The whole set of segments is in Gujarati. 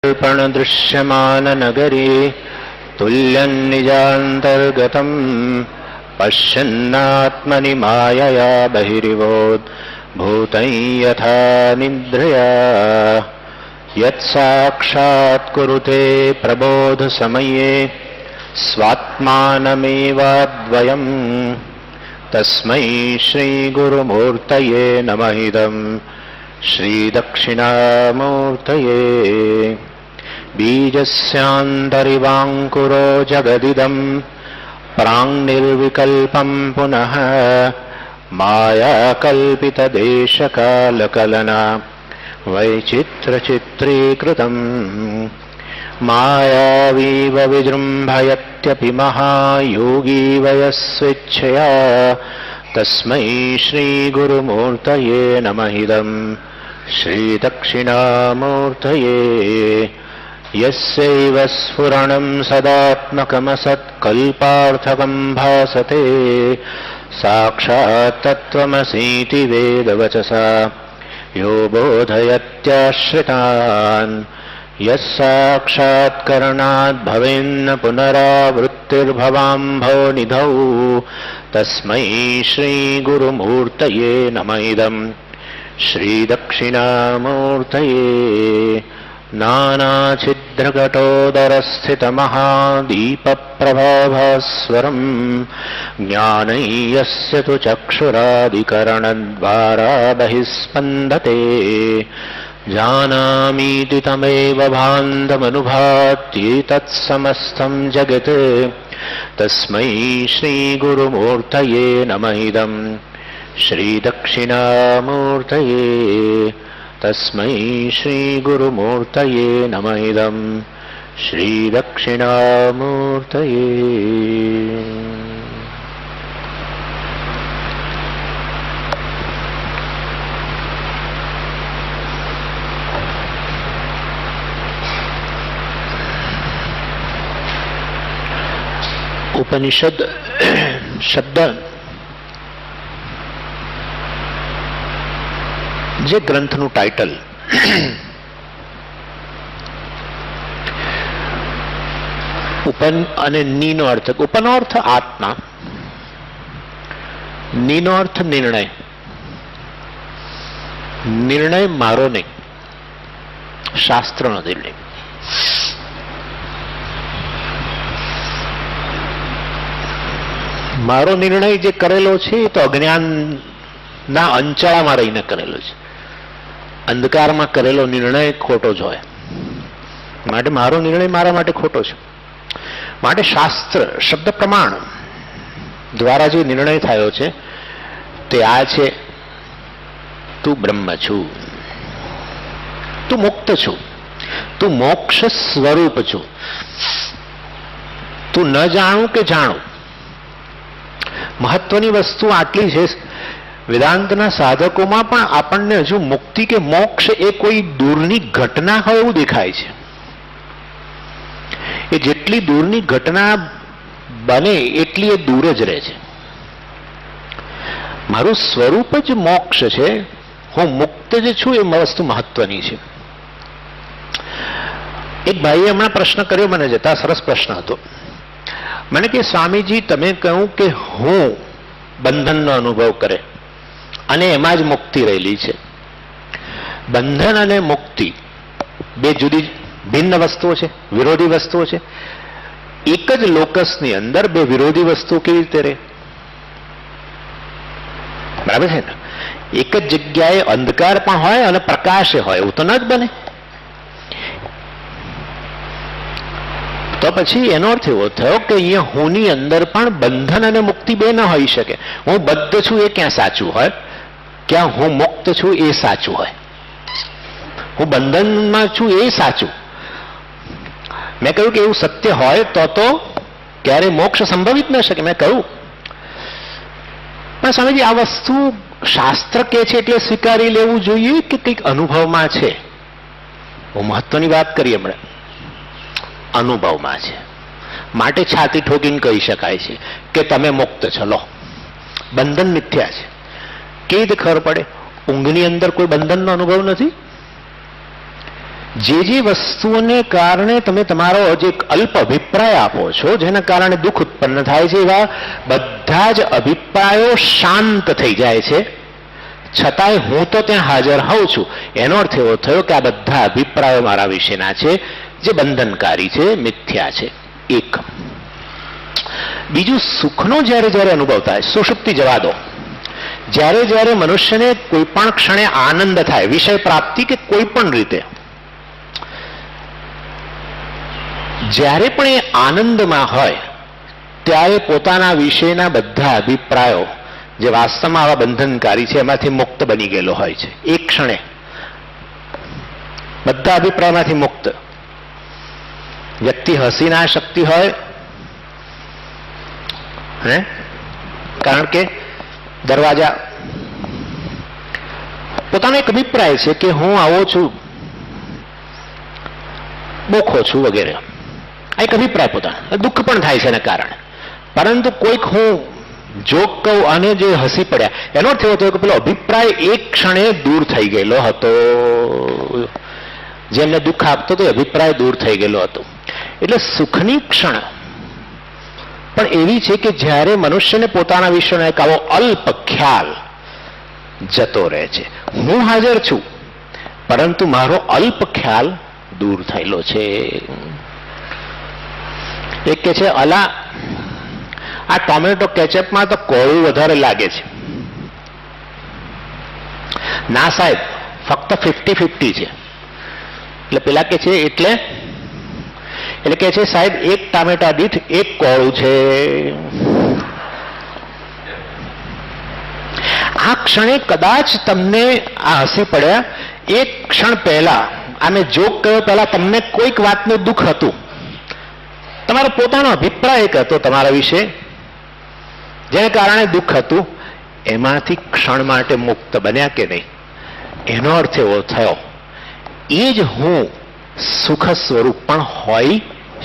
कल्पण दृश्यमान नगरी तुल्यं निजान्तर्गतं पश्यन्नात्मनि मायया बहिरिवोद्भूतं यथा निद्रया यत्साक्षात् कुरुते प्रबोध समये स्वात्मानमेवाद्वयं तस्मै श्री गुरुमूर्तये नमः इदं श्री दक्षिणामूर्तये बीजस्यान्तरिवाङ्कुरो जगदिदं प्राङ्निर्विकल्पं पुनः मायाकल्पितदेशकालकलना वैचित्रचित्रीकृतम् मायावीव विजृम्भयत्यपि महायोगी वयस्वेच्छया तस्मै श्रीगुरुमूर्तये नमः इदं श्रीदक्षिणामूर्तये यस्यैव स्फुरणं सदात्मकमसत्कल्पार्थकं भासते साक्षात् तत्त्वमसीति वेदवचसा यो बोधयत्याश्रितान् यस्साक्षात्करणात् भवेन्न पुनरावृत्तिर्भवाम्भो निधौ तस्मै श्रीगुरुमूर्तये नमः इदं श्रीदक्षिणामूर्तये नानाछिद्रघटोदरस्थितमहादीपप्रभाभास्वरं ज्ञानै यस्य तु चक्षुरादिकरणद्वारा बहिस्पन्दते जानामीति तमेव भान्तमनुभात्येतत्समस्तं जगत् तस्मै श्रीगुरुमूर्तये नमः इदं श्रीदक्षिणामूर्तये तस्मै श्रीगुरुमूर्तये नमः इदं श्रीदक्षिणामूर्तये। उपनिषद शब्द જે ગ્રંથનું ટાઇટલ ઉપન અને નીનો અર્થ, ઉપનો અર્થ આત્મા, નીનો અર્થ નિર્ણય. નિર્ણય મારો નહીં, શાસ્ત્રનો નિર્ણય. મારો નિર્ણય જે કરેલો છે એ તો અજ્ઞાનના અંચળામાં રહીને કરેલો છે. અંધકારમાં કરેલો નિર્ણય ખોટો જ હોય. માટે મારો નિર્ણય મારા માટે ખોટો છે. માટે શાસ્ત્ર શબ્દ પ્રમાણ દ્વારા જે નિર્ણય થયો છે તે આ છે: તું બ્રહ્મ છું, તું મુક્ત છું, તું મોક્ષ સ્વરૂપ છું, તું ન જાણું કે જાણું. મહત્વની વસ્તુ આટલી છે, વેદાંતના સાધકોમાં પણ આપણને હજુ મુક્તિ કે મોક્ષ એ કોઈ દૂરની ઘટના હોય એવું દેખાય છે. એ જેટલી દૂરની ઘટના બને એટલી એ દૂર જ રહે છે. મારું સ્વરૂપ જ મોક્ષ છે, હું મુક્ત જ છું, એ વસ્તુ મહત્વની છે. એક ભાઈએ હમણાં પ્રશ્ન કર્યો મને, જતા સરસ પ્રશ્ન હતો. મને કે સ્વામીજી તમે કહ્યું કે હું બંધનનો અનુભવ કરે અને એમાં જ મુક્તિ રહેલી છે. બંધન અને મુક્તિ બે જુદી ભિન્ન વસ્તુઓ છે, વિરોધી વસ્તુઓ છે. એક જ લોકસની અંદર બે વિરોધી વસ્તુઓ કેવી રીતે રહે? બરાબર છે ને? એક જ જગ્યાએ અંધકાર પણ હોય અને પ્રકાશ હોય, એવું તો ન જ બને. તો પછી એનો અર્થ એવો થયો કે અહીંયા હુંની અંદર પણ બંધન અને મુક્તિ બે ન હોઈ શકે. હું બદ્ધ છું એ ક્યાં સાચું હોય, ક્યાં હું મુક્ત છું એ સાચું હોય. હું બંધનમાં છું એ સાચું. મેં કહ્યું કે એવું સત્ય હોય તો ક્યારે મોક્ષ સંભવિત ન શકે. મેં કહ્યું પણ સ્વામીજી આ વસ્તુ શાસ્ત્ર કે છે એટલે સ્વીકારી લેવું જોઈએ કે કંઈક અનુભવમાં છે? બહુ મહત્વની વાત કરી હમણાં. અનુભવમાં છે માટે છાતી ઠોકીને કહી શકાય છે કે તમે મુક્ત છો. લો, બંધન મિથ્યા છે. કેવી રીતે ખબર પડે? ઊંઘની અંદર કોઈ બંધનનો અનુભવ નથી. જે વસ્તુઓને કારણે તમે તમારો જે અલ્પ અભિપ્રાય આપો છો, જેના કારણે દુઃખ ઉત્પન્ન થાય છે, એવા બધા જ અભિપ્રાયો શાંત થઈ જાય છે, છતાંય હું તો ત્યાં હાજર હોઉં છું. એનો અર્થ એવો થયો કે આ બધા અભિપ્રાયો મારા વિશેના છે, જે બંધનકારી છે, મિથ્યા છે. એક. બીજું, સુખનો જ્યારે જ્યારે અનુભવ થાય, સુષુપ્તિ જવા દો, જ્યારે જ્યારે મનુષ્યને કોઈ પણ ક્ષણે આનંદ થાય, વિષય પ્રાપ્તિ કે કોઈ પણ રીતે, જ્યારે પણ એ આનંદમાં હોય ત્યારે પોતાના વિશેના બધા અભિપ્રાયો જે વાસ્તવમાં આવા બંધનકારી છે એમાંથી મુક્ત બની ગયેલો હોય છે. એક ક્ષણે બધા અભિપ્રાયમાંથી મુક્ત. વ્યક્તિ હસી ના શકતી હોય, કારણ કે દરવાજા, પોતાનો એક અભિપ્રાય છે કે હું આવો છું, બોખો છું વગેરે, એક અભિપ્રાય પોતાનો, દુઃખ પણ થાય છે એના કારણે. પરંતુ કોઈક હું જોક કહું અને જે હસી પડ્યા, એનો અર્થ એવો થયો કે પેલો અભિપ્રાય એક ક્ષણે દૂર થઈ ગયેલો હતો. જેમને દુઃખ આપતો હતો અભિપ્રાય દૂર થઈ ગયેલો હતો. એટલે સુખની ક્ષણ પણ એવી છે કે જ્યારે મનુષ્યને પોતાના વિશેનો એક આવો અલ્પ ખ્યાલ જતો રહે છે. હું હાજર છું, પરંતુ મારો અલ્પ ખ્યાલ દૂર થયેલો છે. એક કે છે, અલા આ ટોમેટો કેચઅપમાં તો કોળું વધારે લાગે છે. ના સાહેબ, ફક્ત 50-50 છે. એટલે પેલા કે છે એટલે કે છે સાહેબ એક ટામેટા દીઠ એક કોળું છે. આ ક્ષણે કદાચ તમને આ હસી પડ્યા, એક ક્ષણ પહેલા આમે જોક કર્યો પહેલા તમને કોઈક વાતનું દુઃખ હતું, તમારો પોતાનો અભિપ્રાય એક હતો તમારા વિશે, જેને કારણે દુઃખ હતું, એમાંથી ક્ષણ માટે મુક્ત બન્યા કે નહીં? એનો અર્થ એવો થયો, એ જ હું સુખ સ્વરૂપ પણ હોઈ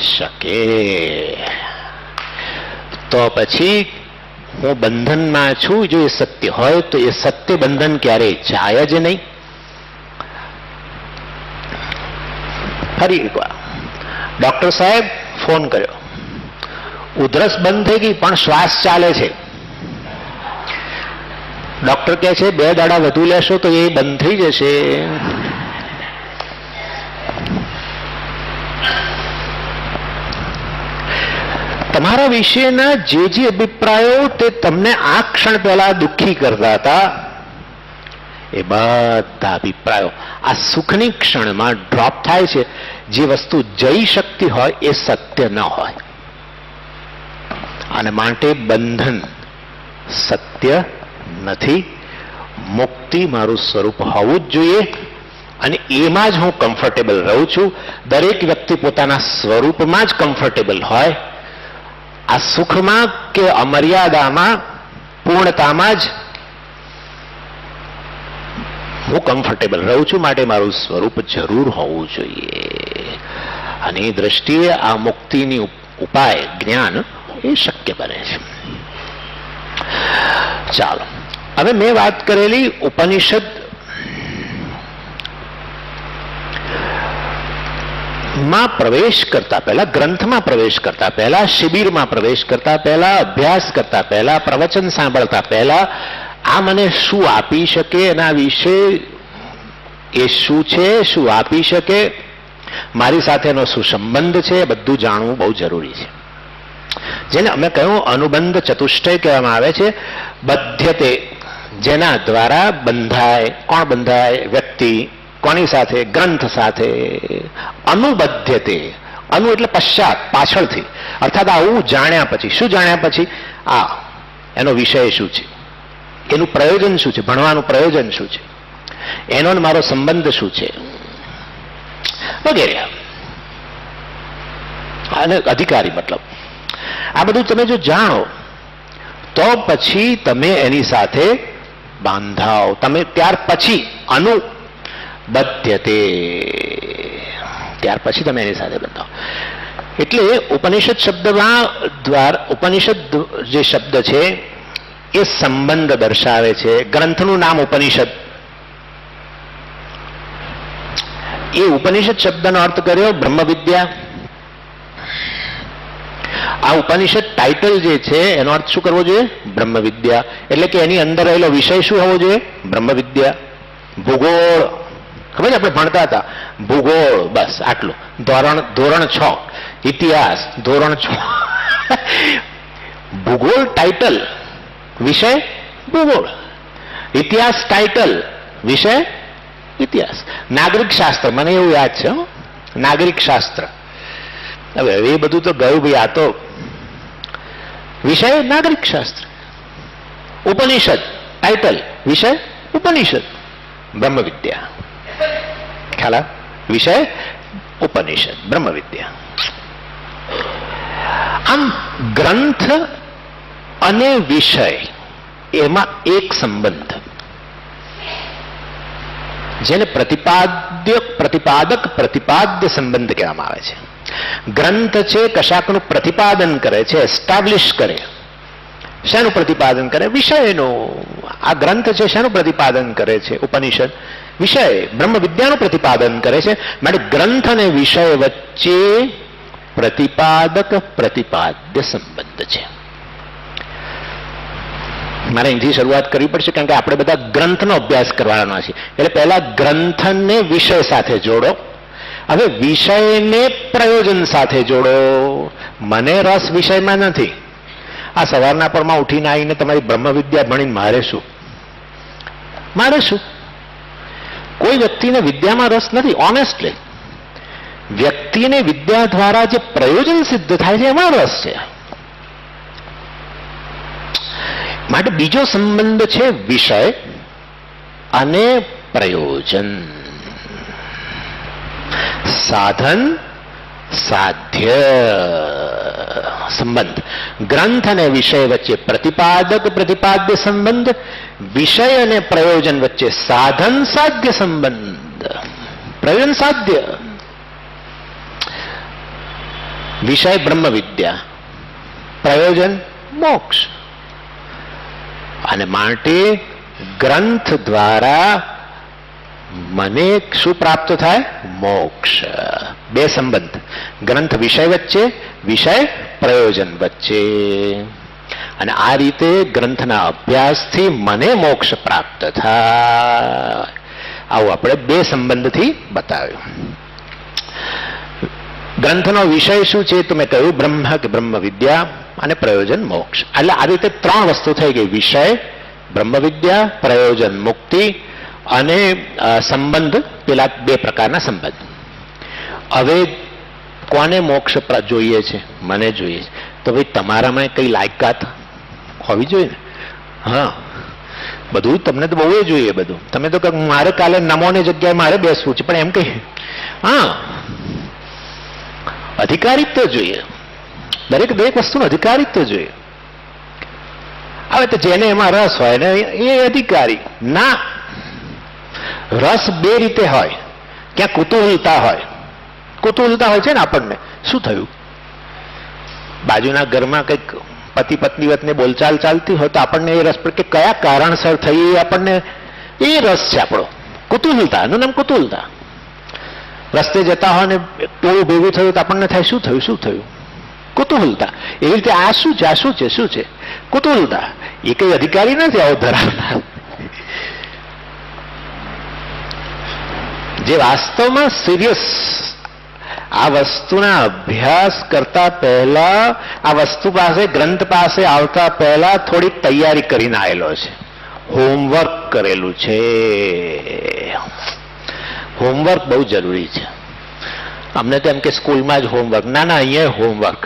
શકે. તો પછી હું બંધનમાં છું, જો એ સત્ય હોય તો એ સત્ય બંધન ક્યારેય જાય જ નહીં. ફરી એકવાર ડોક્ટર સાહેબ ફોન કર્યો, ઉધરસ બંધ થઈ ગઈ પણ શ્વાસ ચાલે છે. ડોક્ટર કહે છે 2 દાડા વધુ લેશો તો એ બંધ થઈ જશે. તમારા વિશેના જે અભિપ્રાયો તે તમને આ ક્ષણ પહેલા દુઃખી કરતા હતા, એ બધા અભિપ્રાયો આ સુખની ક્ષણમાં ડ્રોપ થાય છે. જે વસ્તુ જઈ શકતી હોય એ સત્ય ન હોય, અને માટે બંધન સત્ય નથી. મુક્તિ મારું સ્વરૂપ હોવું જ જોઈએ, અને એમાં જ હું કમ્ફર્ટેબલ રહું છું. દરેક વ્યક્તિ પોતાના સ્વરૂપમાં જ કમ્ફર્ટેબલ હોય. આ સુખમાં કે અમર્યાદામાં, પૂર્ણતામાં જ હું કમ્ફર્ટેબલ રહું છું. માટે મારું સ્વરૂપ જરૂર હોવું જોઈએ. અને એ દ્રષ્ટિએ આ મુક્તિની ઉપાય જ્ઞાન એ શક્ય બને છે. ચાલો, હવે મેં વાત કરેલી ઉપનિષદ માં પ્રવેશ કરતા પહેલા, ગ્રંથમાં પ્રવેશ કરતા પહેલા, શિબિરમાં પ્રવેશ કરતા પહેલા, અભ્યાસ કરતા પહેલા, પ્રવચન સાંભળતા પહેલા, આ મને શું આપી શકે, એના વિશે એ શું છે, શું આપી શકે, મારી સાથેનો શું સંબંધ છે, બધું જાણવું બહુ જરૂરી છે. જેને અમે કહ્યું અનુબંધ ચતુષ્ટય કહેવામાં આવે છે. બધ્યતે, જેના દ્વારા બંધાય. કોણ બંધાય? વ્યક્તિ. કોની સાથે? ગ્રંથ સાથે. અનુબધ્યતે, અનુ એટલે પશ્ચાત, પાછળથી, અર્થાત આવું જાણ્યા પછી. શું જાણ્યા પછી? આ એનો વિષય શું છે, એનું પ્રયોજન શું છે, ભણવાનું પ્રયોજન શું છે, એનો મારો સંબંધ શું છે, વગેરે. અને અધિકારી મતલબ આ બધું તમે જો જાણો તો પછી તમે એની સાથે બાંધાવ. તમે ત્યાર પછી અનુબધ્યતે, ત્યાર પછી તમે એની સાથે બંધાવ. એટલે ઉપનિષદ શબ્દમાં ઉપનિષદ જે શબ્દ છે એ સંબંધ દર્શાવે છે. ગ્રંથનું નામ ઉપનિષદ. એ ઉપનિષદ શબ્દનો અર્થ કર્યો બ્રહ્મ વિદ્યા. આ ઉપનિષદ ટાઇટલ જે છે એનો અર્થ શું કરવો જોઈએ? બ્રહ્મ વિદ્યા. એટલે કે એની અંદર રહેલો વિષય શું હોવો જોઈએ? બ્રહ્મ વિદ્યા. ભૂગોળ ખબર છે આપણે ભણતા હતા, ભૂગોળ, બસ આટલું. ધોરણ 6 ઇતિહાસ, ધોરણ 6 ભૂગોળ ટાઇટલ, વિષય ભૂગોળ. ઇતિહાસ ટાઇટલ, વિષય ઇતિહાસ. નાગરિક શાસ્ત્ર, મને એવું યાદ છે, નાગરિક શાસ્ત્ર. હવે એ બધું તો ગયું ભાઈ. આ તો વિષય નાગરિક શાસ્ત્ર. ઉપનિષદ ટાઇટલ, વિષય ઉપનિષદ. બ્રહ્મ વિદ્યા, ખ્યાલ? વિષય ઉપનિષદ, બ્રહ્મ વિદ્યા. આમ ગ્રંથ અને વિષય એમાં એક સંબંધ, જેને પ્રતિપાદક પ્રતિપાદ્ય સંબંધ કહેવામાં આવે છે. ગ્રંથ છે કશાકનું પ્રતિપાદન કરે છે, એસ્ટાબ્લિશ કરે. શેનું પ્રતિપાદન કરે? વિષયનું. આ ગ્રંથ છે શેનું પ્રતિપાદન કરે છે? ઉપનિષદ. વિષય બ્રહ્મ વિદ્યાનું પ્રતિપાદન કરે છે. માટે ગ્રંથ અને વિષય વચ્ચે પ્રતિપાદક પ્રતિપાદ્ય સંબંધ છે. મારે અહીંથી શરૂઆત કરવી પડશે, કારણ કે આપણે બધા ગ્રંથનો અભ્યાસ કરવાનો છે. એટલે પહેલા ગ્રંથને વિષય સાથે જોડો, હવે વિષયને પ્રયોજન સાથે જોડો. મને રસ વિષયમાં નથી. આ સવારના પરમાં ઉઠીને આવીને તમારી બ્રહ્મ વિદ્યા ભણીને મારે શું? કોઈ વ્યક્તિને વિદ્યામાં રસ નથી. ઓનેસ્ટલી, વ્યક્તિને વિદ્યા દ્વારા જે પ્રયોજન સિદ્ધ થાય છે એમાં રસ છે. માટે બીજો સંબંધ છે વિષય અને પ્રયોજન. સાધન સાધ્ય સંબંધ. ગ્રંથ અને વિષય વચ્ચે પ્રતિપાદક પ્રતિપાદ્ય સંબંધ, વિષય અને પ્રયોજન વચ્ચે સાધન સાધ્ય સંબંધ. પ્રયોજન સાધ્ય. વિષય બ્રહ્મ વિદ્યા, પ્રયોજન મોક્ષ. અને માટે ગ્રંથ દ્વારા મને શું પ્રાપ્ત થાય? મોક્ષ. બે સંબંધ, ગ્રંથ વિષય વચ્ચે, વિષય પ્રયોજન વચ્ચે. અને આ રીતે ગ્રંથના અભ્યાસથી મને મોક્ષ પ્રાપ્ત થાય. આવું આપણે બે સંબંધથી બતાવ્યું. ગ્રંથનો વિષય શું છે? તો મેં કહ્યું બ્રહ્મ કે બ્રહ્મ વિદ્યા, અને પ્રયોજન મોક્ષ. એટલે આ રીતે ત્રણ વસ્તુ થઈ ગઈ: વિષય બ્રહ્મ વિદ્યા, પ્રયોજન મુક્તિ, અને સંબંધ પેલા બે પ્રકારના સંબંધ. હવે કોને મોક્ષ જોઈએ છે? મને જોઈએ છે. તો ભાઈ તમારામાં કઈ લાયકાત હોવી જોઈએ ને. હા, બધું તમને તો બહુ જોઈએ. બધું તમે તો મારે કાલે નમોની જગ્યાએ મારે બેસવું છે, પણ એમ કહીએ હા, અધિકારીત્વ જોઈએ. દરેક વસ્તુનો અધિકારીત્વ જોઈએ. હવે તો જેને એમાં રસ હોય ને એ અધિકારી. ના, રસ બે રીતે હોય. ક્યાં કુતૂહલતા હોય. કુતૂહલતા હોય છે ને આપણને, શું થયું? બાજુના ઘરમાં કંઈક પતિ પત્ની વચ્ચે બોલચાલ ચાલતી હોય તો આપણને એ રસ પર કે કયા કારણસર થઈ, આપણને એ રસ છે આપણો. કુતૂહલતા, એનું નામ કુતૂહલતા. રસ્તે જતા હોય ને ટોળું ભેગું થયું તો આપણને થાય શું થયું, શું થયું? કુતૂહલતા. એવી રીતે આ શું છે, આ શું છે, શું છે? કુતૂહલતા. એ કઈ અધિકારી નથી આવો ધરાવનાર. જે વાસ્તવમાં સિરિયસ આ વસ્તુના અભ્યાસ કરતા પહેલા, આ વસ્તુ પાસે, ગ્રંથ પાસે આવતા પહેલા થોડી તૈયારી કરીને આવેલો છે. હોમવર્ક કરેલું છે. હોમવર્ક બહુ જરૂરી છે. અમને તો એમ કે સ્કૂલમાં જ હોમવર્ક. ના ના, અહીંયા હોમવર્ક.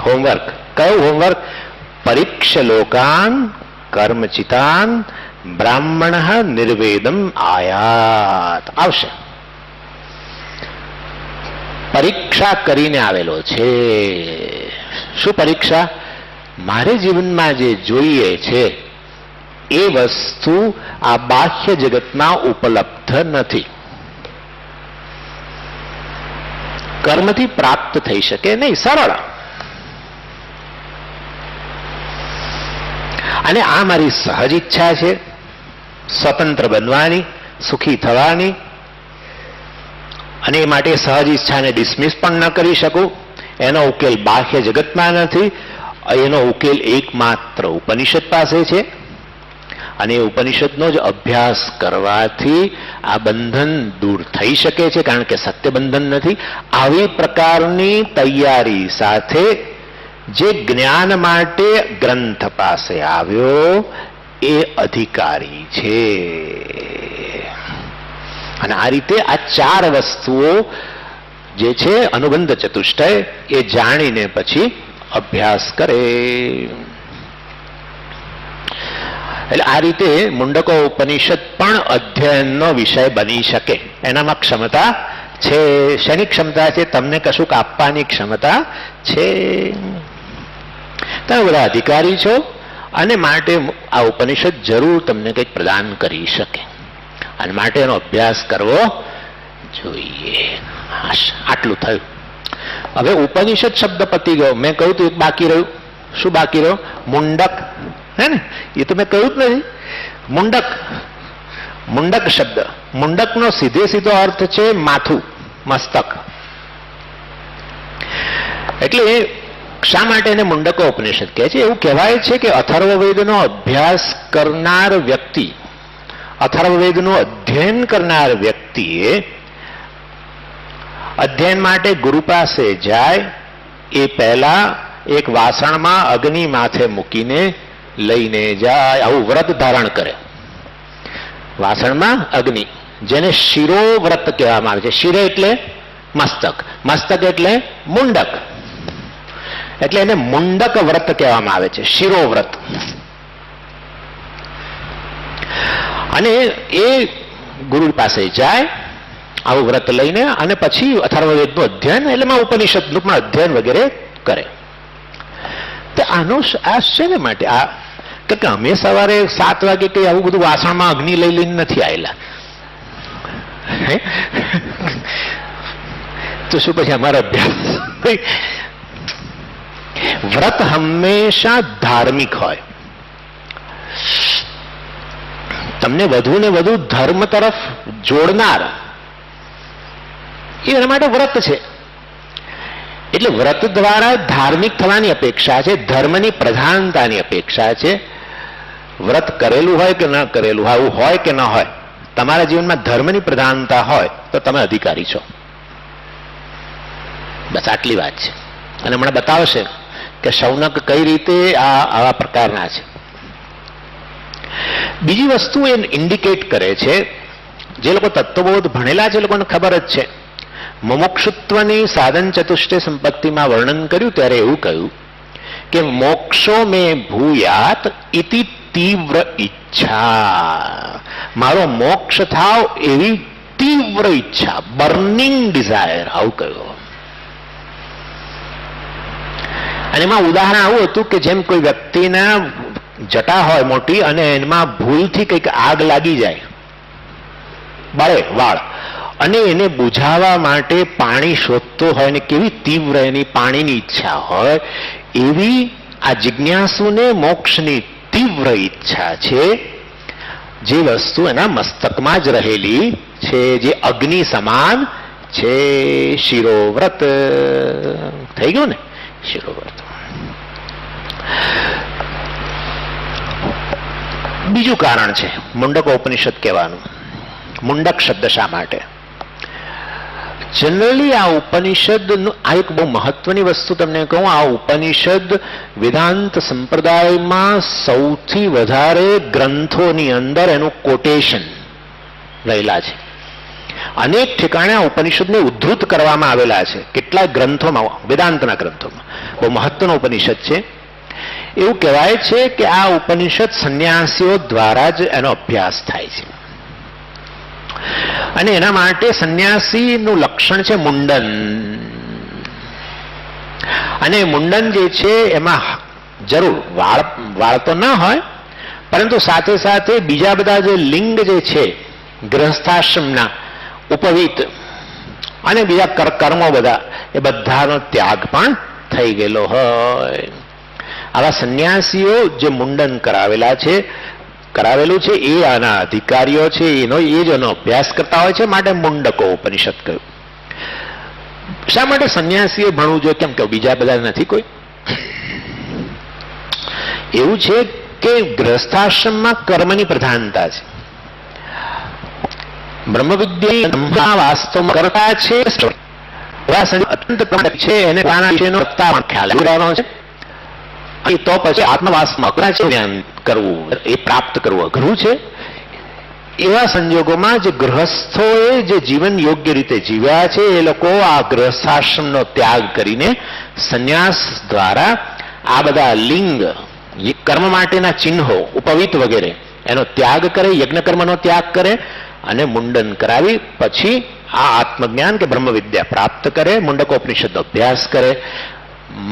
હોમવર્ક કયું હોમવર્ક? પરીક્ષ લોકાન કર્મચિતાન બ્રાહ્મણ નિર્વેદમ આયાત. આવશે. પરીક્ષા કરીને આવેલો છે. શું પરીક્ષા? મારે જીવનમાં જે જોઈએ છે એ વસ્તુ આ બાહ્ય જગતમાં ઉપલબ્ધ નથી. કર્મથી પ્રાપ્ત થઈ શકે નહીં. સરળ. અને આ મારી સહજ ઈચ્છા છે, સ્વતંત્ર બનવાની, સુખી થવાની. અને એ માટે સહજ ઈચ્છાને ડિસમિસ પણ ન કરી શકું. એનો ઉકેલ બાહ્ય જગતમાં નથી, એનો ઉકેલ એકમાત્ર ઉપનિષદ પાસે છે. અને એ ઉપનિષદનો જ અભ્યાસ કરવાથી આ બંધન દૂર થઈ શકે છે, કારણ કે સત્ય બંધન નથી. આવી પ્રકારની તૈયારી સાથે જે જ્ઞાન માટે ગ્રંથ પાસે આવ્યો એ અધિકારી છે. અને આ રીતે આ ચાર વસ્તુઓ જે છે અનુબંધ ચતુષ્ટય એ જાણીને પછી અભ્યાસ કરે. એટલે આ રીતે મુંડકો ઉપનિષદ પણ અધ્યયનનો વિષય બની શકે, એનામાં ક્ષમતા છે. શેની ક્ષમતા છે? તમને કશુંક આપવાની ક્ષમતા છે. તમે બધા અધિકારી છો અને માટે આ ઉપનિષદ જરૂર તમને કંઈક પ્રદાન કરી શકે, અને માટે એનો અભ્યાસ કરવો જોઈએ. આટલું થયું. હવે ઉપનિષદ શબ્દ પતી ગયો. મેં કહ્યું તું એક બાકી રહ્યું. શું બાકી રહ્યું? મુંડક. હે ને? એ તો મેં કહ્યું જ નથી. મુંડક, મુંડક શબ્દ, મુંડકનો સીધે સીધો અર્થ છે માથું, મસ્તક. એટલે શા માટે એને મુંડકો ઉપનિષદ કહે છે? એવું કહેવાય છે કે અથર્વવેદનો અભ્યાસ કરનાર વ્યક્તિ, અથર્વવેદનું અધ્યયન કરનાર વ્યક્તિએ અધ્યયન માટે ગુરુ પાસે જાય એ પહેલા એક વાસણમાં અગ્નિ માથે મૂકીને લઈને જાય. આવું વ્રત ધારણ કરે. વાસણમાં અગ્નિ, જેને શિરોવ્રત કહેવામાં આવે છે. શિરો એટલે મસ્તક, મસ્તક એટલે મુંડક, એટલે એને મુંડક વ્રત કહેવામાં આવે છે, શિરોવ્રત. અને એ ગુરુ પાસે જાય આવું વ્રત લઈને, અને પછી અથર્વવેદનું અધ્યયન, એટલે ઉપનિષદનું પણ અધ્યયન વગેરે કરે. તો આનો આ શેના માટે? આ કે અમે સવારે 7 વાગે કઈ આવું બધું વાસણમાં અગ્નિ લઈ લઈને નથી આવેલા. તો શું પછી અમારો અભ્યાસ? વ્રત હંમેશા ધાર્મિક હોય. તમને વધુ ને વધુ ધર્મ તરફ જોડનાર એના માટે વ્રત છે. એટલે વ્રત દ્વારા ધાર્મિક થવાની અપેક્ષા છે, ધર્મની પ્રધાનતાની અપેક્ષા છે. વ્રત કરેલું હોય કે ન કરેલું હોય, એવું હોય કે ન હોય, તમારા જીવનમાં ધર્મની પ્રધાનતા હોય તો તમે અધિકારી છો. બસ આટલી વાત છે. અને હમણાં બતાવશે કે શૌનક કઈ રીતે આવા પ્રકારના છે. બીજી વસ્તુ એ ઇન્ડિકેટ કરે છે, જે લોકો તત્વબોધ ભણેલા છે એ લોકોને ખબર જ છે. મુમુક્ષુત્વની સાધન ચતુષ્ટય સંપત્તિમાં વર્ણન કર્યું ત્યારે એવું કહ્યું કે મોક્ષો મેં ભૂયાત ઇતિ તીવ્ર ઈચ્છા. મારો મોક્ષ થાવ એવી તીવ્ર ઈચ્છા, બર્નિંગ ડિઝાયર, આવું કહ્યું. અને એમાં ઉદાહરણ આવું હતું કે જેમ કોઈ વ્યક્તિના જટા હોય મોટી, અને એમાં ભૂલથી કંઈક આગ લાગી જાય, બળે વાળ, અને એને બુઝાવવા માટે પાણી શોધતો હોય, ને કેવી તીવ્ર એની પાણીની ઈચ્છા હોય, એવી આ જિજ્ઞાસુને મોક્ષની તીવ્ર ઈચ્છા છે. જે વસ્તુ એના મસ્તકમાં જ રહેલી છે, જે અગ્નિ સમાન છે. શિરોવ્રત થઈ ગયું ને? શિરોવ્રત. બીજું કારણ છે મુંડકો ઉપનિષદ કહેવાનું. મુંડક શબ્દ શા માટે? જનરલી આ ઉપનિષદનું આ એક બહુ મહત્વની વસ્તુ તમને કહું, આ ઉપનિષદ વેદાંત સંપ્રદાયમાં સૌથી વધારે ગ્રંથોની અંદર એનું કોટેશન રહેલા છે. અનેક ઠેકાણે આ ઉપનિષદને ઉદ્ધૃત કરવામાં આવેલા છે. કેટલાક ગ્રંથોમાં, વેદાંતના ગ્રંથોમાં. બહુ મહત્વનો ઉપનિષદ છે. એવું કહેવાય છે કે આ ઉપનિષદ સંન્યાસીઓ દ્વારા જ એનો અભ્યાસ થાય છે. અને એના માટે સંન્યાસીનું લક્ષણ છે મુંડન. અને મુંડન જે છે એમાં જરૂર વાળ તો ના હોય, પરંતુ સાથે સાથે બીજા બધા જે લિંગ જે છે ગૃહસ્થાશ્રમના, ઉપવીત અને બીજા કર્મો બધા, એ બધાનો ત્યાગ પણ થઈ ગયેલો હોય. આવા સંન્યાસીઓ જે મુંડન કરાવેલું છે એ આના અધિકારીઓ છે, એ જ એનો અભ્યાસ કરતા હોય છે. માટે મુંડકો ઉપનિષદ કહ્યું. શા માટે સંન્યાસીએ ભણવું જોઈએ? કેમ કે બીજા બધા નથી કોઈ? એવું છે કે ગૃહસ્થાશ્રમમાં કર્મની પ્રધાનતા છે. બ્રહ્મવિદ્યા વાસ્તવમાં કરતા છે અત્યંત છે, એને વિશેનો ખ્યાલ છે. તો પછી આત્મવાસમાં જ્ઞાન કરવું, એ પ્રાપ્ત કરવું અઘરું છે. એવા સંજોગોમાં જે ગૃહસ્થોએ જે જીવન યોગ્ય રીતે જીવ્યા છે એ લોકો આ ગૃહસ્થાશ્રમનો ત્યાગ કરીને સંન્યાસ દ્વારા આ બધા લિંગ, કર્મ માટેના ચિહ્નો, ઉપવિત વગેરે એનો ત્યાગ કરે, યજ્ઞ કર્મનો ત્યાગ કરે અને મુંડન કરાવી પછી આ આત્મજ્ઞાન કે બ્રહ્મવિદ્યા પ્રાપ્ત કરે, મુંડકોપનિષદનો અભ્યાસ કરે.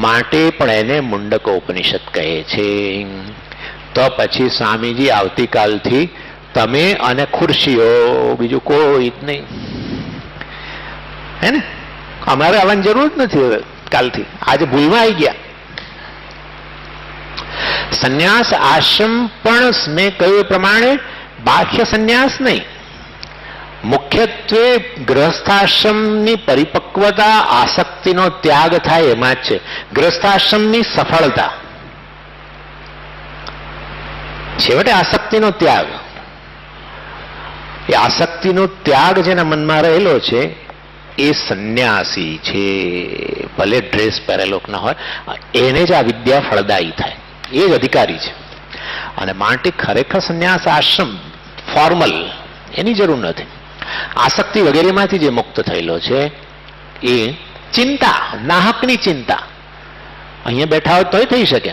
માટે પણ એને મુંડકોપનિષદ કહે છે. તો પછી સ્વામીજી આવતીકાલથી તમે અને ખુરશીઓ, બીજું કોઈ જ નહીં, હે ને? અમારે આવવાની જરૂર જ નથી હવે કાલથી. આજે ભૂલમાં આવી ગયા. સંન્યાસ આશ્રમ પણ મેં કહ્યું એ પ્રમાણે બાહ્ય સંન્યાસ નહીં, મુખ્યત્વે ગૃહસ્થાશ્રમની પરિપક્વતા, આસક્તિનો ત્યાગ થાય એમાં જ છે. ગૃહસ્થાશ્રમની સફળતા છેવટે આસક્તિનો ત્યાગ. એ આસક્તિનો ત્યાગ જેના મનમાં રહેલો છે એ સંન્યાસી છે. ભલે ડ્રેસ પહેરેલો ના હોય, એને જ આ વિદ્યા ફળદાયી થાય, એ જ અધિકારી છે. અને માટે ખરેખર સંન્યાસ આશ્રમ ફોર્મલ એની જરૂર નથી. આસક્તિ વગેરેમાંથી જે મુક્ત થયેલો છે એ ચિંતા, નાહકની ચિંતા, અહીંયા બેઠા હોય તોય થઈ શકે.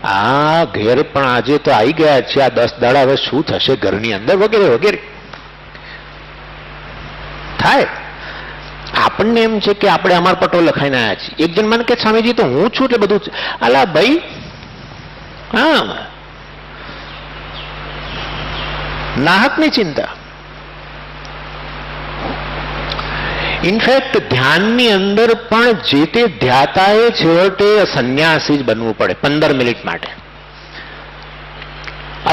આ ઘેર પણ આજે તો આવી ગયા છે, આ 10 દાડા હવે શું થશે ઘરની અંદર વગેરે વગેરે થાય. આપણને એમ છે કે આપણે અમાર પટો લખાઈને આવ્યા છીએ. એક જણ મને કે સ્વામીજી તો હું છું એટલે બધું. અલા ભાઈ, હા, નાહકની ચિંતા. ઇનફેક્ટ ધ્યાનની અંદર પણ જે તે ધ્યાતાએ છેવટે સંન્યાસી જ બનવું પડે 15 મિનિટ માટે.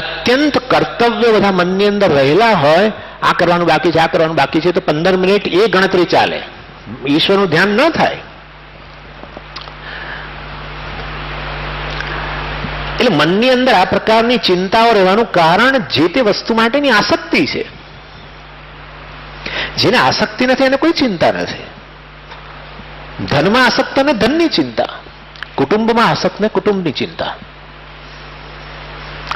અત્યંત કર્તવ્ય બધા મનની અંદર રહેલા હોય, આ કરવાનું બાકી છે, આ કરવાનું બાકી છે, તો 15 મિનિટ એ ગણતરી ચાલે, ઈશ્વરનું ધ્યાન ન થાય. એટલે મનની અંદર આ પ્રકારની ચિંતાઓ રહેવાનું કારણ જે તે વસ્તુ માટેની આસક્તિ છે. જેને આસક્તિ નથી એને કોઈ ચિંતા નથી. ધનમાં આસક્ત ને ધનની ચિંતા, કુટુંબમાં આસક્ત ને કુટુંબની ચિંતા.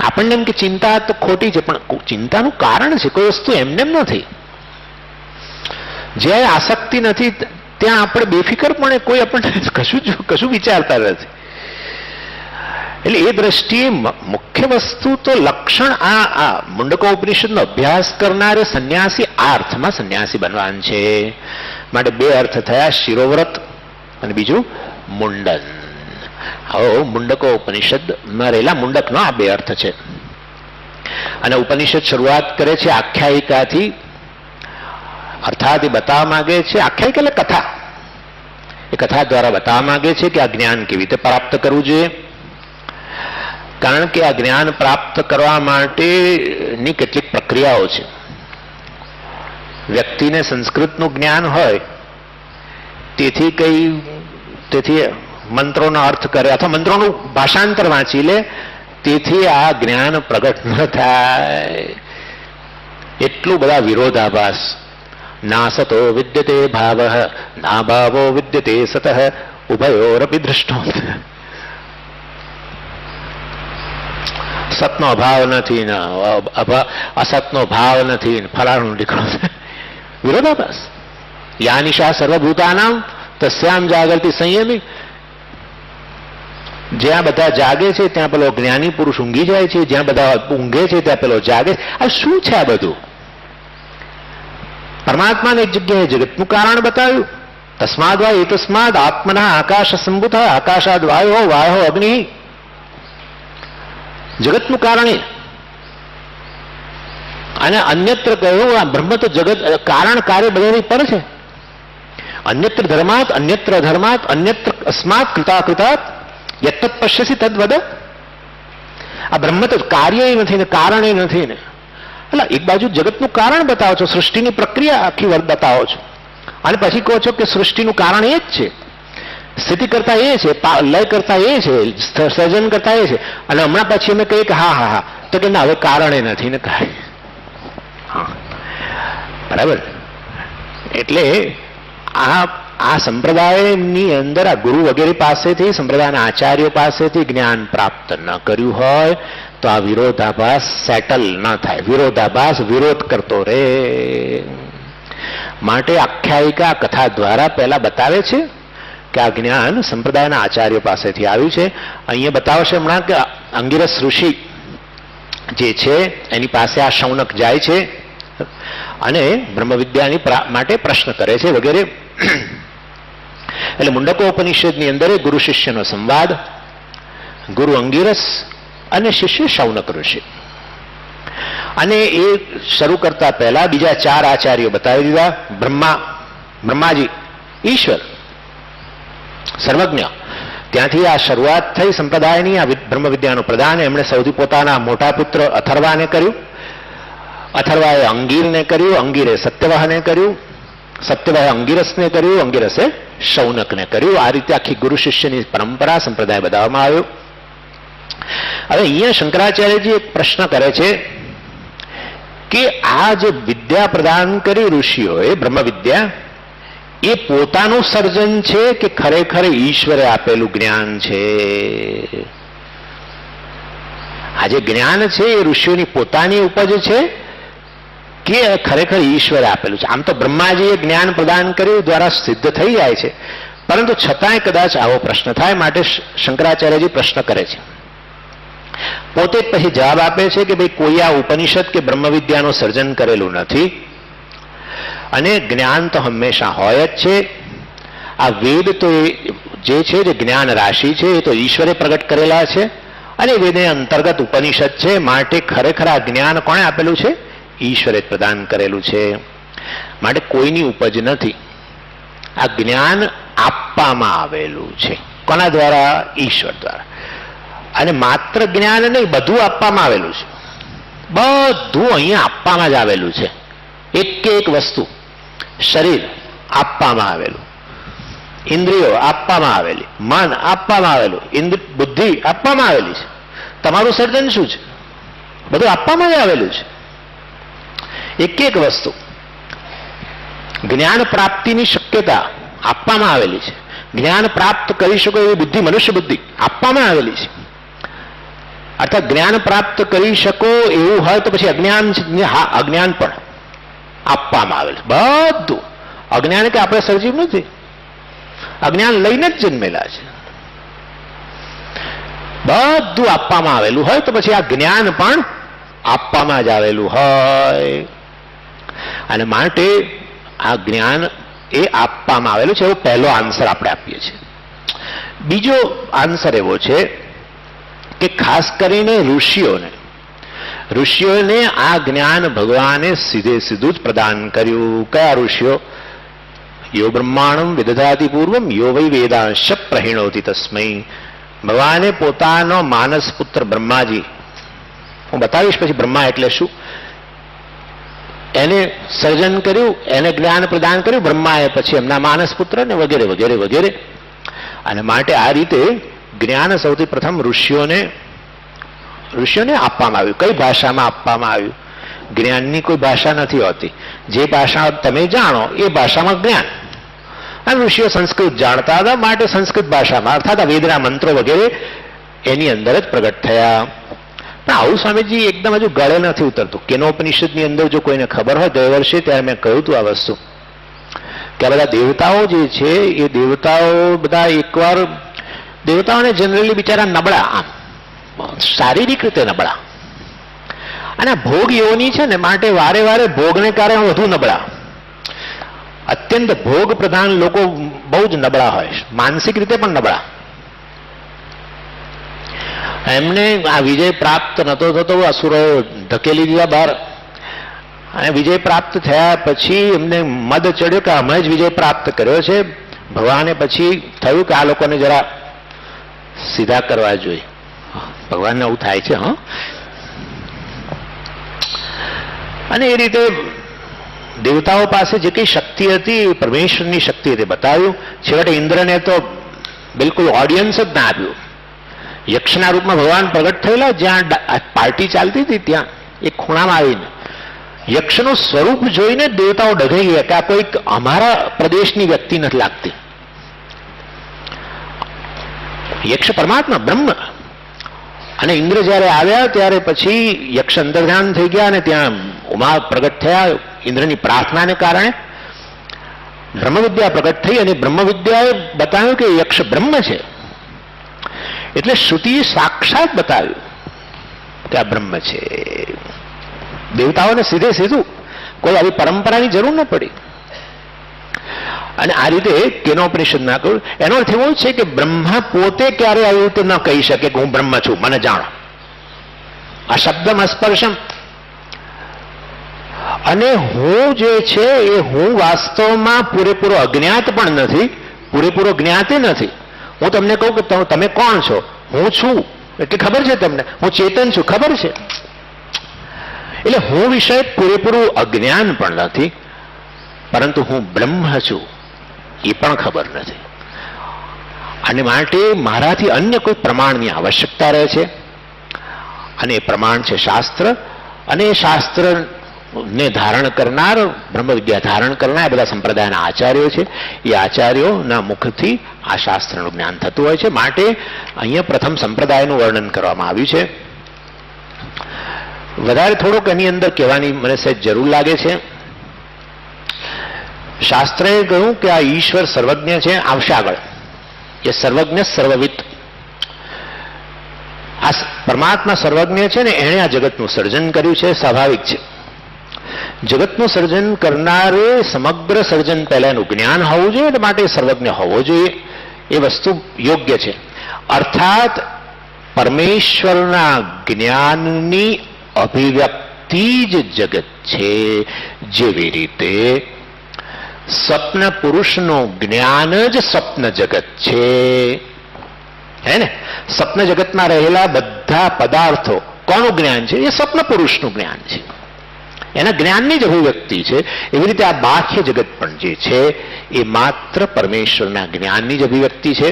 આપણને એમ કે ચિંતા તો ખોટી છે, પણ ચિંતાનું કારણ છે. કોઈ વસ્તુ એમને નથી. જ્યાં આસક્તિ નથી ત્યાં આપણે બેફિકરપણે કોઈ આપણને કશું વિચારતા નથી. એટલે એ દ્રષ્ટિએ મુખ્ય વસ્તુ તો લક્ષણ આ મુંડકોપનિષદનો અભ્યાસ કરનારે સંન્યાસી આ અર્થમાં સંન્યાસી બનવાનું છે. માટે 2 અર્થ થયા, શિરોવ્રત અને બીજું મુંડન. હવે મુંડકોપનિષદમાં રહેલા મુંડકનો આ 2 અર્થ છે. અને ઉપનિષદ શરૂઆત કરે છે આખ્યાયિકાથી, અર્થાત એ બતાવવા માંગે છે, આખ્યાયિકા એટલે કથા, એ કથા દ્વારા બતાવવા માંગે છે કે આ જ્ઞાન કેવી રીતે પ્રાપ્ત કરવું જોઈએ. કારણ કે આ જ્ઞાન પ્રાપ્ત કરવા માટેની કેટલીક પ્રક્રિયાઓ છે. વ્યક્તિને સંસ્કૃતનું જ્ઞાન હોય તેથી મંત્રોનો અર્થ કરે અથવા મંત્રોનું ભાષાંતર વાંચી લે, તેથી આ જ્ઞાન પ્રગટ ન થાય. એટલું બધા વિરોધાભાસ. ના સતો વિદ્યતે ભાવ, ના ભાવો વિદ્યતે સતઃ, ઉભયોરપી દૃષ્ટો. સતનો અભાવ નથી ને અસતનો ભાવ નથી, ફલાણું નીકળો. વિરોધાભાસ. યા નિશા સર્વભૂતાનામ તસ્યામ જાગૃતિ સંયમી. જ્યાં બધા જાગે છે ત્યાં પેલો જ્ઞાની પુરુષ ઊંઘી જાય છે, જ્યાં બધા ઊંઘે છે ત્યાં પેલો જાગે. આ શું છે આ બધું? પરમાત્માને એક જગ્યાએ જગતનું કારણ બતાવ્યું. તસ્માદ વા એતસ્માદ આત્મના આકાશ સંભૂત, આકાશાદ વાયો, વાયો અગ્નિ. જગતનું કારણ એ. અને અન્યત્ર કહ્યું આ બ્રહ્મ તો જગત કારણ કાર્ય બધાની પર છે. અન્યત્ર ધર્માત, અન્યત્ર અધર્માત, અન્યત્ર અસ્માત કૃતાકૃતાત યત્તત પશ્યસી તદ્વદ. આ બ્રહ્મ તો કાર્ય નથી ને કારણ નથી ને. એટલે એક બાજુ જગતનું કારણ બતાવો છો, સૃષ્ટિની પ્રક્રિયા આખી બતાવો છો, અને પછી કહો છો કે સૃષ્ટિનું કારણ એ જ છે, સ્થિતિ કરતા એ છે, લય કરતા એ છે, સર્જન કરતા એ છે, અને હમણાં પછી અમે કહીએ કે હા હા હા, તો કે ના, હવે કારણ એ નથી ને કાંઈ. હા, બરાબર. એટલે આ સંપ્રદાયની અંદર આ ગુરુ વગેરે પાસેથી, સંપ્રદાયના આચાર્યો પાસેથી જ્ઞાન પ્રાપ્ત ન કર્યું હોય તો આ વિરોધાભાસ સેટલ ન થાય, વિરોધાભાસ વિરોધ કરતો રે. માટે આખ્યાયિકા કથા દ્વારા પહેલા બતાવે છે કે આ જ્ઞાન સંપ્રદાયના આચાર્યો પાસેથી આવ્યું છે. અહીંયા બતાવશે હમણાં કે અંગિરસ ઋષિ જે છે એની પાસે આ શૌનક જાય છે અને બ્રહ્મવિદ્યાની માટે પ્રશ્ન કરે છે વગેરે. એટલે મુંડકોપનિષદની અંદર ગુરુ શિષ્યનો સંવાદ, ગુરુ અંગિરસ અને શિષ્ય શૌનક ઋષિ. અને એ શરૂ કરતા પહેલા બીજા 4 આચાર્યો બતાવી દીધા. બ્રહ્માજી, ઈશ્વર સર્વજ્ઞ, ત્યાંથી આ શરૂઆત થઈ સંપ્રદાયની, આ બ્રહ્મવિદ્યાનું પ્રદાન એમણે સૌથી પોતાના મોટા પુત્ર અથર્વાને કર્યું, અથર્વાએ અંગીરને કર્યું, અંગીરે સત્યવાહને કર્યું, સત્યવાહે અંગિરસને કર્યું, અંગિરસે શૌનકને કર્યું. આ રીતે આખી ગુરુ શિષ્યની પરંપરા સંપ્રદાય બતાવવામાં આવ્યો. હવે અહીંયા શંકરાચાર્યજી એક પ્રશ્ન કરે છે કે આ જે વિદ્યા પ્રદાન કરી ઋષિઓએ, બ્રહ્મ વિદ્યા, એ પોતાનું સર્જન છે કે ખરેખર ઈશ્વરે આપેલું જ્ઞાન છે? આ જે જ્ઞાન છે એ ઋષિઓની પોતાની ઉપજ છે કે ખરેખર ઈશ્વરે આપેલું છે? આમ તો બ્રહ્માજીએ જ્ઞાન પ્રદાન કર્યું દ્વારા સિદ્ધ થઈ જાય છે, પરંતુ છતાંય કદાચ આવો પ્રશ્ન થાય, માટે શંકરાચાર્યજી પ્રશ્ન કરે છે. પોતે પછી જવાબ આપે છે કે ભાઈ કોઈ આ ઉપનિષદ કે બ્રહ્મવિદ્યાનું સર્જન કરેલું નથી, અને જ્ઞાન તો હંમેશા હોય જ છે. આ વેદ તો જે છે, જે જ્ઞાન રાશિ છે, એ તો ઈશ્વરે પ્રગટ કરેલા છે, અને વેદને અંતર્ગત ઉપનિષદ છે. માટે ખરેખર આ જ્ઞાન કોણે આપેલું છે? ઈશ્વરે પ્રદાન કરેલું છે. માટે કોઈની ઉપજ નથી. આ જ્ઞાન આપવામાં આવેલું છે. કોના દ્વારા? ઈશ્વર દ્વારા. અને માત્ર જ્ઞાન નહીં, બધું આપવામાં આવેલું છે. બધું અહીંયા આપવામાં જ આવેલું છે. એક વસ્તુ, શરીર આપવામાં આવેલું, ઇન્દ્રિયો આપવામાં આવેલી, મન આપવામાં આવેલું, બુદ્ધિ આપવામાં આવેલી છે. તમારું સર્જન શું છે? બધું આપવામાં જ આવેલું છે. એક વસ્તુ, જ્ઞાન પ્રાપ્તિની શક્યતા આપવામાં આવેલી છે. જ્ઞાન પ્રાપ્ત કરી શકો એવી બુદ્ધિ, મનુષ્ય બુદ્ધિ આપવામાં આવેલી છે. અર્થાત જ્ઞાન પ્રાપ્ત કરી શકો એવું હોય તો પછી અજ્ઞાન પણ આપવામાં આવેલ છે. બધું અજ્ઞાન કે આપણે સર્જ્યું નથી, અજ્ઞાન લઈને જ જન્મેલા છે. બધું આપવામાં આવેલું હોય તો પછી આ જ્ઞાન પણ આપવામાં જ આવેલું હોય. અને માટે આ જ્ઞાન એ આપવામાં આવેલું છે. એવો પહેલો આન્સર આપણે આપીએ છીએ. બીજો આન્સર એવો છે કે ખાસ કરીને ઋષિઓને આ જ્ઞાન ભગવાને સીધું જ પ્રદાન કર્યું. કયા ઋષિઓ? યો બ્રહ્માણમ વિદધાતિ પૂર્વમ યો વૈ વેદાંશ પ્રહિણોતિ તસ્મૈ. ભગવાને પોતાનો માનસ પુત્ર બ્રહ્માજી, હું બતાવીશ પછી બ્રહ્મા એટલે શું, એને સર્જન કર્યું, એને જ્ઞાન પ્રદાન કર્યું બ્રહ્માએ, પછી એમના માનસ પુત્ર ને વગેરે વગેરે વગેરે. અને માટે આ રીતે જ્ઞાન સૌથી પ્રથમ ઋષિઓને આપવામાં આવ્યું. કઈ ભાષામાં આપવામાં આવ્યું? જ્ઞાનની કોઈ ભાષા નથી હોતી. જે ભાષા તમે જાણો એ ભાષામાં જ્ઞાન. અને ઋષિઓ સંસ્કૃત જાણતા હતા, માટે સંસ્કૃત ભાષામાં, અર્થાત વેદના મંત્રો વગેરે એની અંદર જ પ્રગટ થયા. પણ આવું સ્વામીજી એકદમ હજુ ગળે નથી ઉતરતું. કેનોપનિષદની અંદર જો કોઈને ખબર હોય, ગયે વર્ષે ત્યારે મેં કહ્યું હતું આ વસ્તુ, કે આ બધા દેવતાઓ જે છે એ દેવતાઓ બધા એકવાર, દેવતાઓને જનરલી બિચારા નબળા, આમ શારીરિક રીતે નબળા, અને ભોગ યોની છે ને, માટે વારે વારે ભોગને કારણે વધુ નબળા. અત્યંત ભોગ પ્રધાન લોકો બહુ જ નબળા હોય, માનસિક રીતે પણ નબળા. એમને આ વિજય પ્રાપ્ત નતો થતો, અસુરો ધકેલી દીધા બહાર, અને વિજય પ્રાપ્ત થયા પછી એમને મદ ચડ્યો કે અમે જ વિજય પ્રાપ્ત કર્યો છે. ભગવાને પછી થયું કે આ લોકોને જરા સીધા કરવા જોઈએ. ભગવાનને એવું થાય છે. હા, અને એ રીતે દેવતાઓ પાસે જે કઈ શક્તિ હતી એ પરમેશ્વરની શક્તિ હતી બતાવ્યું. છેવટે ઇન્દ્રને તો બિલકુલ ઓડિયન્સ જ ના આપ્યું. યક્ષના રૂપમાં ભગવાન પ્રગટ થયેલા, જ્યાં પાર્ટી ચાલતી હતી ત્યાં એક ખૂણામાં આવીને યક્ષનું સ્વરૂપ જોઈને દેવતાઓ ડઘાઈ ગયા કે આ કોઈક અમારા પ્રદેશની વ્યક્તિ નથી લાગતી. યક્ષ પરમાત્મા બ્રહ્મ. અને ઇન્દ્ર જયારે આવ્યા ત્યારે પછી યક્ષ અંતર્ધ્યાન થઈ ગયા અને ત્યાં ઉમા પ્રગટ થયા. ઇન્દ્રની પ્રાર્થનાને કારણે બ્રહ્મવિદ્યા પ્રગટ થઈ અને બ્રહ્મવિદ્યાએ બતાવ્યું કે યક્ષ બ્રહ્મ છે. એટલે શ્રુતિએ સાક્ષાત બતાવ્યું કે આ બ્રહ્મ છે. દેવતાઓને સીધે સીધું, કોઈ આવી પરંપરાની જરૂર ન પડી. અને આ રીતે કેનોપનિષદ ના કહ્યું. એનો અર્થ એવો છે કે બ્રહ્મા પોતે ક્યારે આવી રીતે ન કહી શકે કે હું બ્રહ્મ છું, મને જાણો. આ શબ્દમ સ્પર્શમ. અને હું જે છે એ હું વાસ્તવમાં પૂરેપૂરો અજ્ઞાત પણ નથી, પૂરેપૂરો જ્ઞાતે નથી. હું તમને કહું કે તમે કોણ છો, હું છું એટલે ખબર છે તમને, હું ચેતન છું ખબર છે. એટલે હું વિષય પૂરેપૂરું અજ્ઞાન પણ નથી, પરંતુ હું બ્રહ્મ છું એ પણ ખબર નથી. અને માટે મારાથી અન્ય કોઈ પ્રમાણની આવશ્યકતા રહે છે. અને એ પ્રમાણ છે શાસ્ત્ર. અને એ શાસ્ત્રને ધારણ કરનાર, બ્રહ્મવિદ્યા ધારણ કરનાર એ બધા સંપ્રદાયના આચાર્યો છે. એ આચાર્યોના મુખથી આ શાસ્ત્રનું જ્ઞાન થતું હોય છે. માટે અહીંયા પ્રથમ સંપ્રદાયનું વર્ણન કરવામાં આવ્યું છે. વધારે થોડુંક એની અંદર કહેવાની મને સહેજ જરૂર લાગે છે. શાસ્ત્રએ કહ્યું કે આ ઈશ્વર સર્વજ્ઞ છે. આવશે આગળ એ સર્વજ્ઞ સર્વવિત. આ પરમાત્મા સર્વજ્ઞ છે ને એણે આ જગતનું સર્જન કર્યું છે. સ્વાભાવિક છે. જગતનું સર્જન કરનારે સમગ્ર સર્જન પહેલા એનું જ્ઞાન હોવું જોઈએ, માટે સર્વજ્ઞ હોવો જોઈએ. એ વસ્તુ યોગ્ય છે. અર્થાત પરમેશ્વરના જ્ઞાનની અભિવ્યક્તિ જ જગત છે. જેવી રીતે સ્વપ્ન પુરુષનું જ્ઞાન જ સ્વપ્ન જગત છે. હે ને? સ્વપ્ન જગતમાં રહેલા બધા પદાર્થો કોનું જ્ઞાન છે? એ સ્વપ્ન પુરુષનું જ્ઞાન છે. એના જ્ઞાનની જ અભિવ્યક્તિ છે. એવી રીતે આ બાહ્ય જગત પણ જે છે એ માત્ર પરમેશ્વરના જ્ઞાનની જ અભિવ્યક્તિ છે.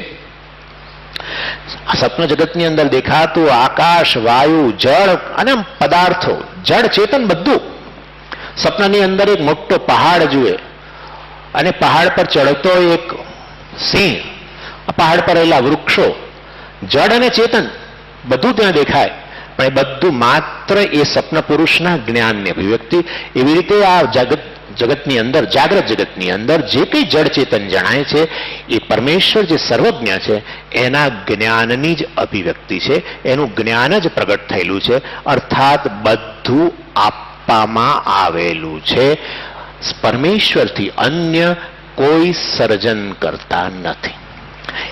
સ્વપ્ન જગતની અંદર દેખાતું આકાશ, વાયુ, જળ અને પદાર્થો, જળ ચેતન બધું. સ્વપ્નની અંદર એક મોટો પહાડ જુએ અને પહાડ પર ચડતો એક સિંહ, પહાડ પર રહેલા વૃક્ષો, જળ અને ચેતન બધું ત્યાં દેખાય. પણ એ બધું માત્ર એ સ્વપ્ન પુરુષના જ્ઞાનની અભિવ્યક્તિ. એવી રીતે આ જગતની અંદર, જાગ્રત જગતની અંદર જે કંઈ જળ ચેતન જણાય છે એ પરમેશ્વર જે સર્વજ્ઞ છે એના જ્ઞાનની જ અભિવ્યક્તિ છે. એનું જ્ઞાન જ પ્રગટ થયેલું છે. અર્થાત બધું આપવામાં આવેલું છે. પરમેશ્વરથી અન્ય કોઈ સર્જન કરતા નથી.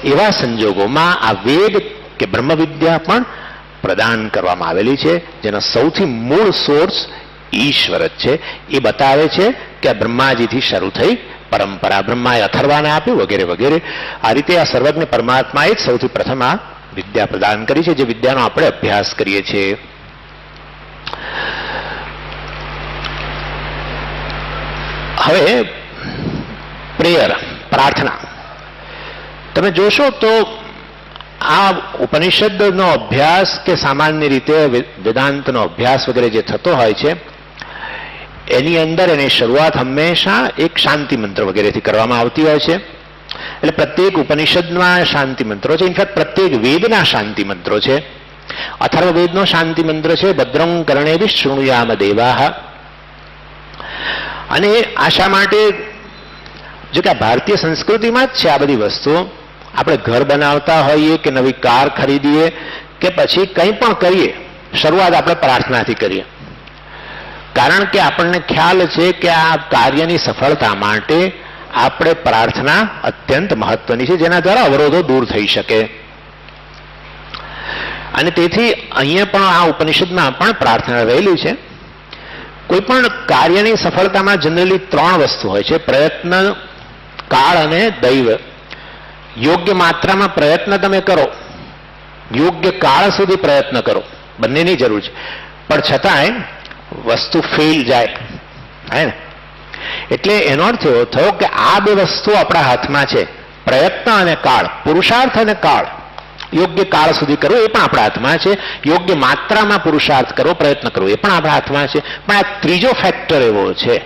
એવા સંજોગોમાં આ વેદ કે બ્રહ્મવિદ્યા પણ પ્રદાન કરવામાં આવેલી છે, જેનો સૌથી મૂળ સોર્સ ઈશ્વર જ છે. એ બતાવે છે કે બ્રહ્માજીથી શરૂ થઈ પરંપરા, બ્રહ્માએ અથર્વાને આપ્યું વગેરે વગેરે. આ રીતે આ સર્વજ્ઞ પરમાત્માએ જ સૌથી પ્રથમ આ વિદ્યા પ્રદાન કરી છે, જે વિદ્યાનો આપણે અભ્યાસ કરીએ છીએ. હવે પ્રેયર, પ્રાર્થના, તમે જોશો તો આ ઉપનિષદનો અભ્યાસ કે સામાન્ય રીતે વેદાંતનો અભ્યાસ વગેરે જે થતો હોય છે એની અંદર એની શરૂઆત હંમેશા એક શાંતિ મંત્ર વગેરેથી કરવામાં આવતી હોય છે. એટલે પ્રત્યેક ઉપનિષદમાં શાંતિ મંત્રો છે. ઇનફેક્ટ પ્રત્યેક વેદના શાંતિ મંત્રો છે. અથર્વવેદનો શાંતિ મંત્ર છે ભદ્રં કર્ણેભિઃ શૃણુયામ દેવાઃ. અને આશા માટે, જો કે આ ભારતીય સંસ્કૃતિમાં જ છે આ બધી વસ્તુઓ. આપણે ઘર બનાવતા હોઈએ કે નવી કાર ખરીદીએ કે પછી કંઈ પણ કરીએ, શરૂઆત આપણે પ્રાર્થનાથી કરીએ. કારણ કે આપણને ખ્યાલ છે કે આ કાર્યની સફળતા માટે આપણે પ્રાર્થના અત્યંત મહત્વની છે, જેના દ્વારા અવરોધો દૂર થઈ શકે. અને તેથી અહીંયા પણ આ ઉપનિષદમાં પણ પ્રાર્થના રહેલી છે. કોઈ પણ કાર્યની સફળતામાં જનરલી 3 વસ્તુ હોય છે: પ્રયત્ન, કાળ અને દૈવ. યોગ્ય માત્રામાં પ્રયત્ન તમે કરો, યોગ્ય કાળ સુધી પ્રયત્ન કરો, બંનેની જરૂર છે. પણ છતાંય વસ્તુ ફેલ જાય, હે ને? એટલે એનો અર્થ એવો થયો કે આ બે વસ્તુ આપણા હાથમાં છે, પ્રયત્ન અને કાળ, પુરુષાર્થ અને કાળ. યોગ્ય કાળ સુધી કરવો એ પણ આપણા હાથમાં છે, યોગ્ય માત્રામાં પુરુષાર્થ કરવો, પ્રયત્ન કરવો એ પણ આપણા હાથમાં છે. પણ આ ત્રીજો ફેક્ટર એવો છે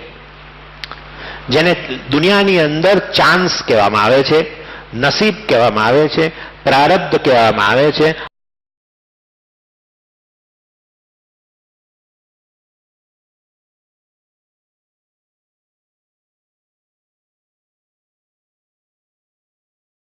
જેને દુનિયાની અંદર ચાન્સ કહેવામાં આવે છે, નસીબ કહેવામાં આવે છે, પ્રારબ્ધ કહેવામાં આવે છે.